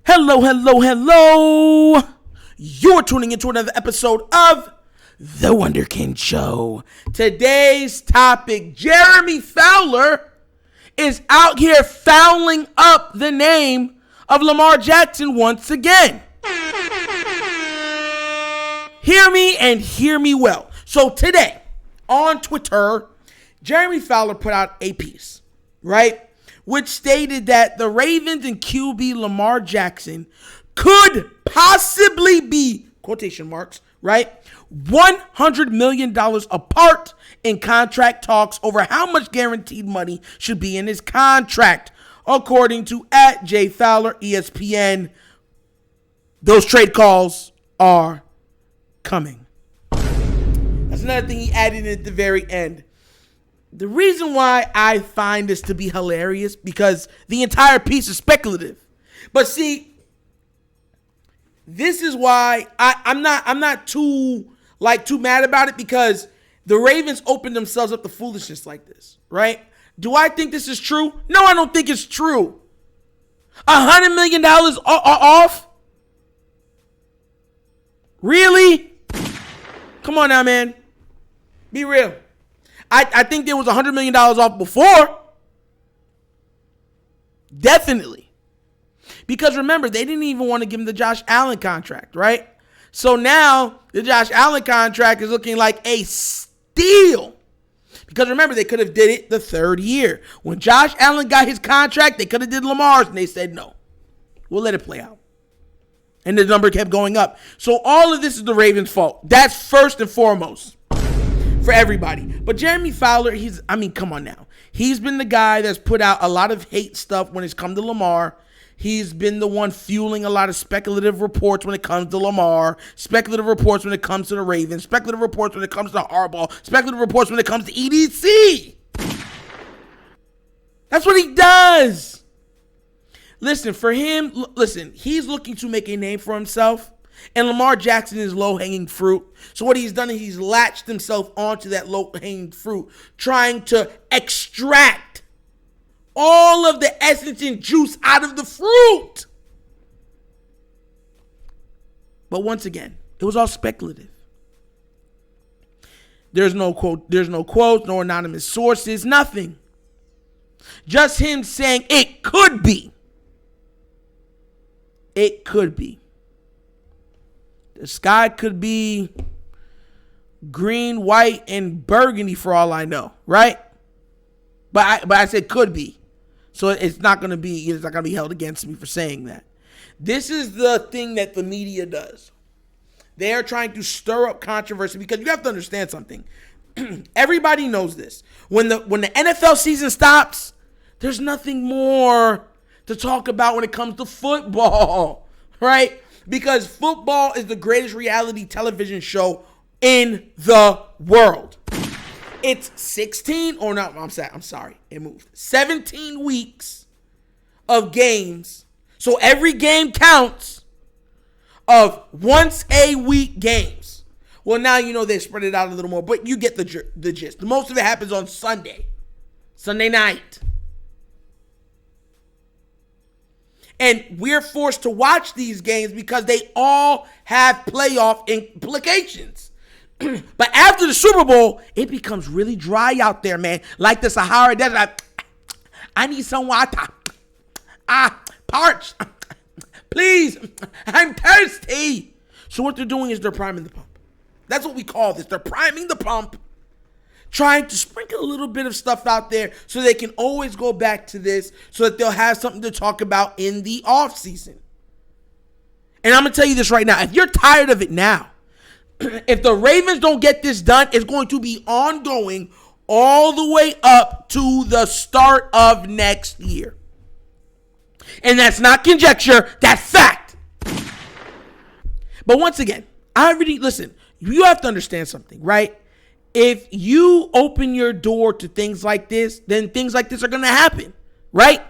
Hello, hello, hello. You're tuning into another episode of The Wunderkind Show. Today's topic, Jeremy Fowler is out here fouling up the name of Lamar Jackson once again. Hear me and hear me well. So today, on Twitter, Jeremy Fowler put out a piece, right? Which stated that the Ravens and QB Lamar Jackson could possibly be, quotation marks, right, $100 million apart in contract talks over how much guaranteed money should be in his contract. According to @Fowler ESPN, those trade calls are coming. That's another thing he added at the very end. The reason why I find this to be hilarious because the entire piece is speculative. But see, this is why I'm not too mad about it, because the Ravens opened themselves up to foolishness like this, right? Do I think this is true? No, I don't think it's true. $100 million off? Really? Come on now, man. Be real. I think there was $100 million off before. Definitely. Because remember, they didn't even want to give him the Josh Allen contract, right? So now the Josh Allen contract is looking like a steal. Because remember, they could have did it the third year. When Josh Allen got his contract, they could have did Lamar's, and they said no. We'll let it play out. And the number kept going up. So all of this is the Ravens' fault. That's first and foremost for everybody. But Jeremy Fowler, come on now. He's been the guy that's put out a lot of hate stuff when it's come to Lamar. He's been the one fueling a lot of speculative reports when it comes to Lamar, speculative reports when it comes to the Ravens, speculative reports when it comes to Harbaugh, speculative reports when it comes to EDC. That's what he does. Listen, for him, he's looking to make a name for himself, and Lamar Jackson is low-hanging fruit. So what he's done is he's latched himself onto that low-hanging fruit, trying to extract all of the essence and juice out of the fruit. But once again, it was all speculative. There's no quotes, no anonymous sources, nothing. Just him saying it could be. It could be. The sky could be green, white, and burgundy for all I know, right? But I said could be. So it's not going to be held against me for saying that. This is the thing that the media does. They are trying to stir up controversy because you have to understand something. Everybody knows this. When the NFL season stops, there's nothing more to talk about when it comes to football, right? Because football is the greatest reality television show in the world. It's 17 weeks of games. So every game counts of once a week games. Well, now you know they spread it out a little more, but you get the gist. Most of it happens on Sunday night. And we're forced to watch these games because they all have playoff implications. But after the Super Bowl, it becomes really dry out there, man. Like the Sahara Desert. I need some water. Parched. Please, I'm thirsty. So what they're doing is they're priming the pump. That's what we call this. They're priming the pump, trying to sprinkle a little bit of stuff out there so they can always go back to this so that they'll have something to talk about in the offseason. And I'm going to tell you this right now. If you're tired of it now, if the Ravens don't get this done, it's going to be ongoing all the way up to the start of next year. And that's not conjecture, that's fact. But once again, you have to understand something, right? If you open your door to things like this, then things like this are going to happen, right?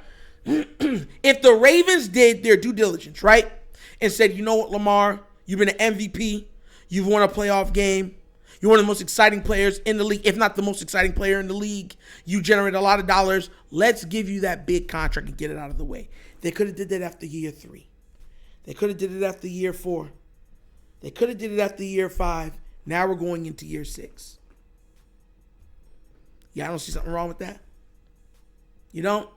If the Ravens did their due diligence, right, and said, you know what, Lamar, you've been an MVP, you've won a playoff game, you're one of the most exciting players in the league, if not the most exciting player in the league, you generate a lot of dollars, let's give you that big contract and get it out of the way. They could have did that after year 3. They could have did it after year 4. They could have did it after year 5. Now we're going into year 6. Yeah, I don't see something wrong with that. You don't?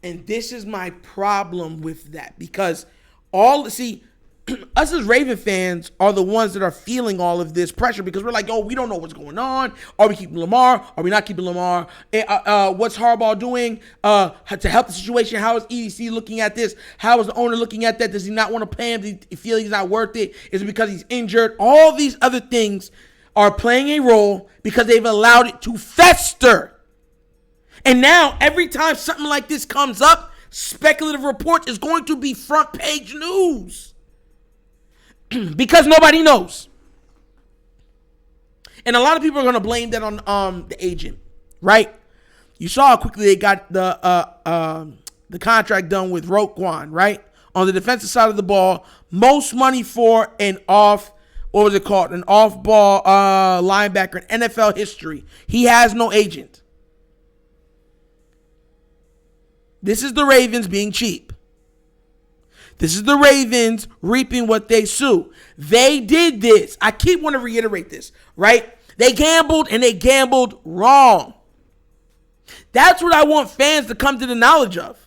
And this is my problem with that, because us as Raven fans are the ones that are feeling all of this pressure, because we're like, we don't know what's going on. Are we keeping Lamar? Are we not keeping Lamar? What's Harbaugh doing to help the situation? How is EDC looking at this? How is the owner looking at that? Does he not want to pay him? Does he feel he's not worth it? Is it because he's injured? All these other things are playing a role because they've allowed it to fester. And now, every time something like this comes up, speculative reports is going to be front page news. Because nobody knows. And a lot of people are going to blame that on the agent, right? You saw how quickly they got the contract done with Roquan, right? On the defensive side of the ball, most money for an off-ball linebacker in NFL history. He has no agent. This is the Ravens being cheap. This is the Ravens reaping what they sow. They did this. I keep wanting to reiterate this, right? They gambled, and they gambled wrong. That's what I want fans to come to the knowledge of.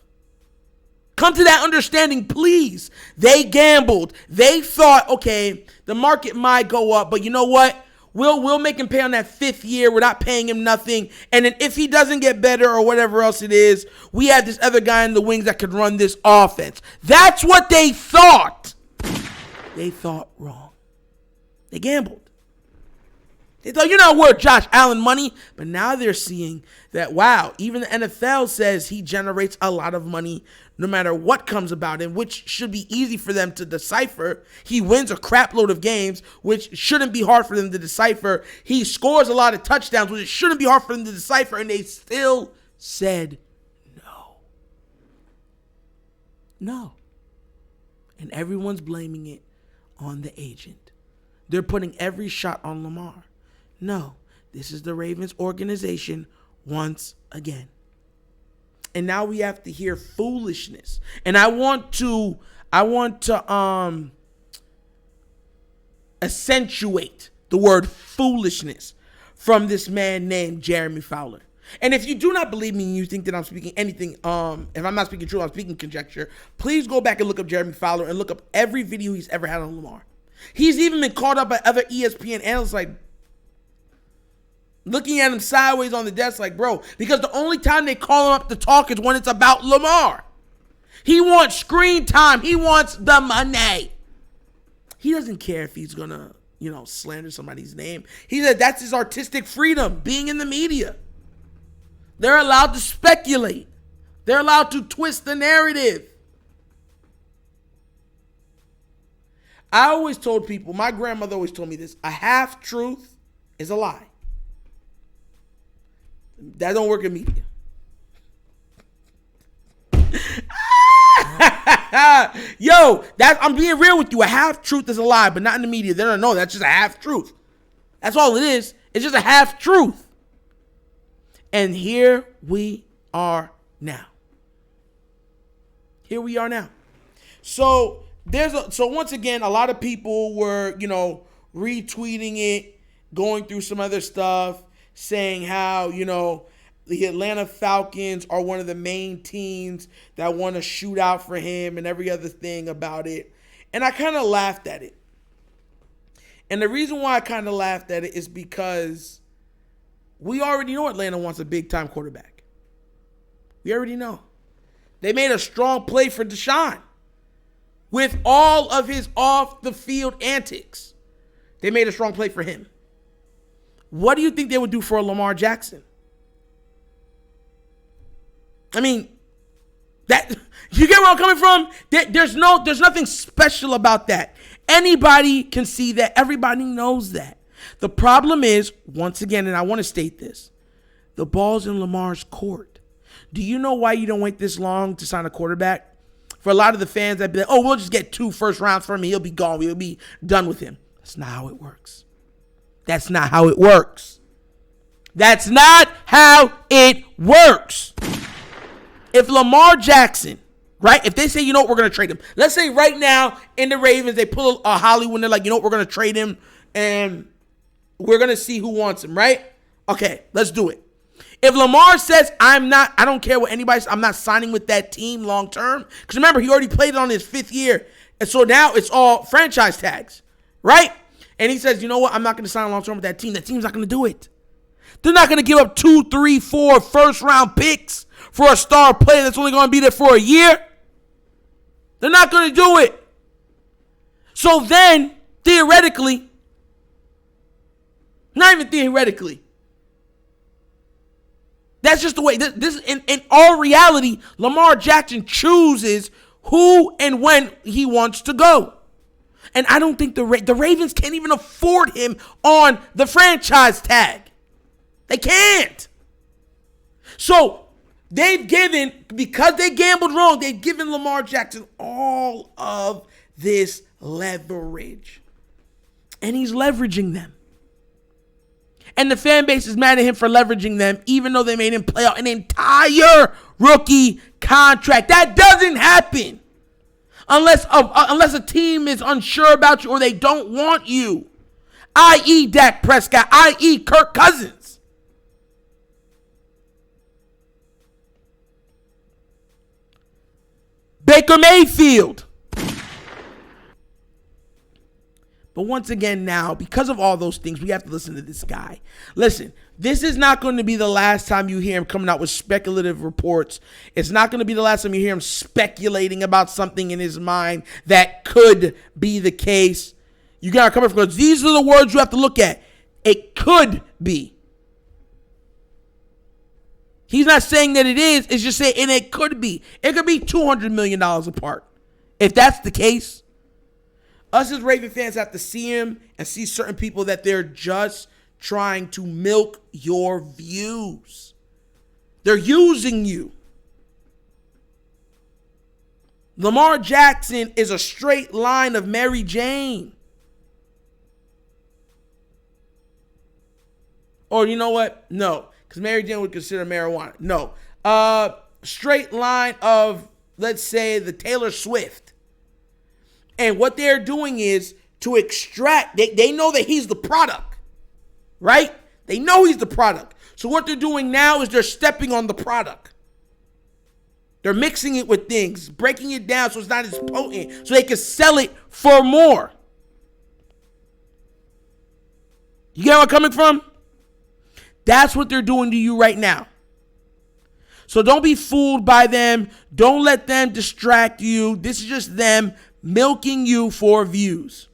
Come to that understanding, please. They gambled. They thought, okay, the market might go up, but you know what? We'll make him pay on that 5th year. We're not paying him nothing. And then if he doesn't get better or whatever else it is, we have this other guy in the wings that could run this offense. That's what they thought. They thought wrong. They gambled. They thought, you're not worth Josh Allen money. But now they're seeing that, wow, even the NFL says he generates a lot of money no matter what comes about him, which should be easy for them to decipher. He wins a crap load of games, which shouldn't be hard for them to decipher. He scores a lot of touchdowns, which shouldn't be hard for them to decipher. And they still said no. No. And everyone's blaming it on the agent. They're putting every shot on Lamar. No, this is the Ravens organization once again. And now we have to hear foolishness. And I want to accentuate the word foolishness from this man named Jeremy Fowler. And if you do not believe me and you think that I'm speaking anything, if I'm not speaking true, I'm speaking conjecture, please go back and look up Jeremy Fowler and look up every video he's ever had on Lamar. He's even been called up by other ESPN analysts, like, looking at him sideways on the desk like, bro, because the only time they call him up to talk is when it's about Lamar. He wants screen time. He wants the money. He doesn't care if he's going to, slander somebody's name. He said that's his artistic freedom, being in the media. They're allowed to speculate. They're allowed to twist the narrative. I always told people, my grandmother always told me this, a half-truth is a lie. That don't work in media. Yo, I'm being real with you. A half-truth is a lie, but not in the media. They don't know. That's just a half-truth. That's all it is. It's just a half-truth. And here we are now. Here we are now. So once again, a lot of people were, retweeting it, going through some other stuff, saying how, the Atlanta Falcons are one of the main teams that want to shoot out for him and every other thing about it. And I kind of laughed at it. And the reason why I kind of laughed at it is because we already know Atlanta wants a big-time quarterback. We already know. They made a strong play for Deshaun. With all of his off-the-field antics, they made a strong play for him. What do you think they would do for a Lamar Jackson? I mean, that you get where I'm coming from? There's nothing special about that. Anybody can see that. Everybody knows that. The problem is, once again, and I want to state this, the ball's in Lamar's court. Do you know why you don't wait this long to sign a quarterback? For a lot of the fans that be like, we'll just get 2 first rounds from him. He'll be gone. We'll be done with him. That's not how it works. That's not how it works. That's not how it works. If Lamar Jackson right? If they say, you know what, we're going to trade him. Let's say right now in the Ravens, they pull a Hollywood. They're like, you know what, we're going to trade him. And we're going to see who wants him, right? Okay, let's do it. If Lamar says, I don't care what anybody says, I'm not signing with that team long term. Because remember, he already played it on his 5th year. And so now it's all franchise tags, right? And he says, you know what, I'm not going to sign long term with that team. That team's not going to do it. They're not going to give up 2, 3, 4 first-round picks for a star player that's only going to be there for a year. They're not going to do it. So then, theoretically, not even theoretically, that's just the way. This in all reality, Lamar Jackson chooses who and when he wants to go. And I don't think the Ravens can't even afford him on the franchise tag. They can't. So because they gambled wrong, they've given Lamar Jackson all of this leverage. And he's leveraging them. And the fan base is mad at him for leveraging them, even though they made him play out an entire rookie contract. That doesn't happen unless a team is unsure about you or they don't want you, i.e. Dak Prescott, i.e. Kirk Cousins. Baker Mayfield. But once again now, because of all those things, we have to listen to this guy. Listen, this is not going to be the last time you hear him coming out with speculative reports. It's not going to be the last time you hear him speculating about something in his mind that could be the case. You got to come up because these are the words you have to look at. It could be. He's not saying that it is. It's just saying, and it could be. It could be $200 million apart. If that's the case, us as Raven fans have to see him and see certain people that they're just trying to milk your views. They're using you. Lamar Jackson is a straight line of Mary Jane. Or you know what? No. Because Mary Jane would consider marijuana. No. Straight line of, let's say, the Taylor Swift. And what they're doing is to extract, they know that he's the product, right? They know he's the product. So what they're doing now is they're stepping on the product. They're mixing it with things, breaking it down so it's not as potent, so they can sell it for more. You get where I'm coming from? That's what they're doing to you right now. So don't be fooled by them. Don't let them distract you. This is just them milking you for views.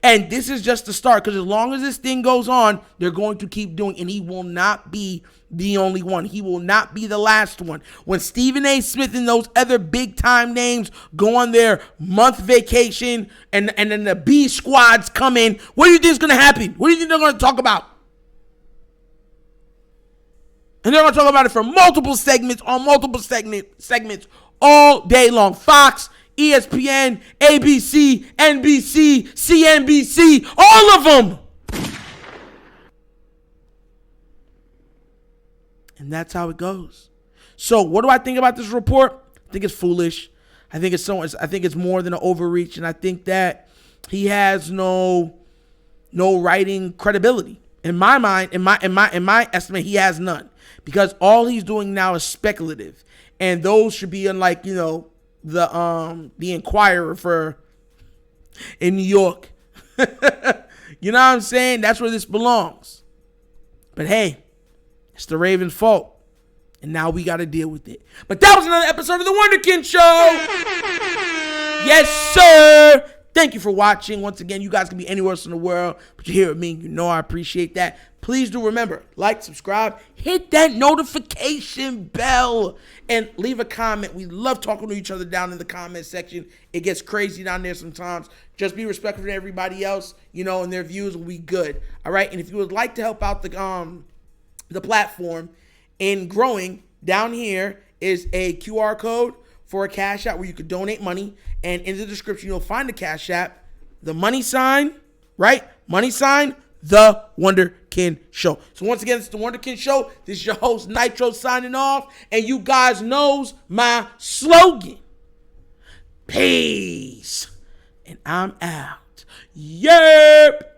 And this is just the start, because as long as this thing goes on, they're going to keep doing, and he will not be the only one. He will not be the last one. When Stephen A. Smith and those other big-time names go on their month vacation and then the B squads come in, what do you think is going to happen? What do you think they're going to talk about? And they're going to talk about it for multiple segments on multiple segments all day long. Fox, ESPN, ABC, NBC, CNBC, all of them. And that's how it goes. So what do I think about this report? I think it's foolish. I think it's more than an overreach, and I think that he has no writing credibility. In my mind, in my estimate, he has none. Because all he's doing now is speculative. And those should be unlike, the Inquirer for in New York. You know what I'm saying? That's where this belongs. But hey, it's the Ravens' fault. And now we got to deal with it. But that was another episode of The Wunderkind Show. Yes, sir. Thank you for watching. Once again, you guys can be anywhere else in the world, but you're here with me. You know I appreciate that. Please do remember, like, subscribe, hit that notification bell, and leave a comment. We love talking to each other down in the comment section. It gets crazy down there sometimes. Just be respectful to everybody else, and their views will be good. All right? And if you would like to help out the platform in growing, down here is a QR code for a CashApp where you could donate money. And in the description, you'll find the CashApp, the money sign, right? Money sign, The Wunderkind Show. So once again, it's The Wunderkind Show. This is your host, Nitro, signing off. And you guys knows my slogan. Peace. And I'm out. Yep.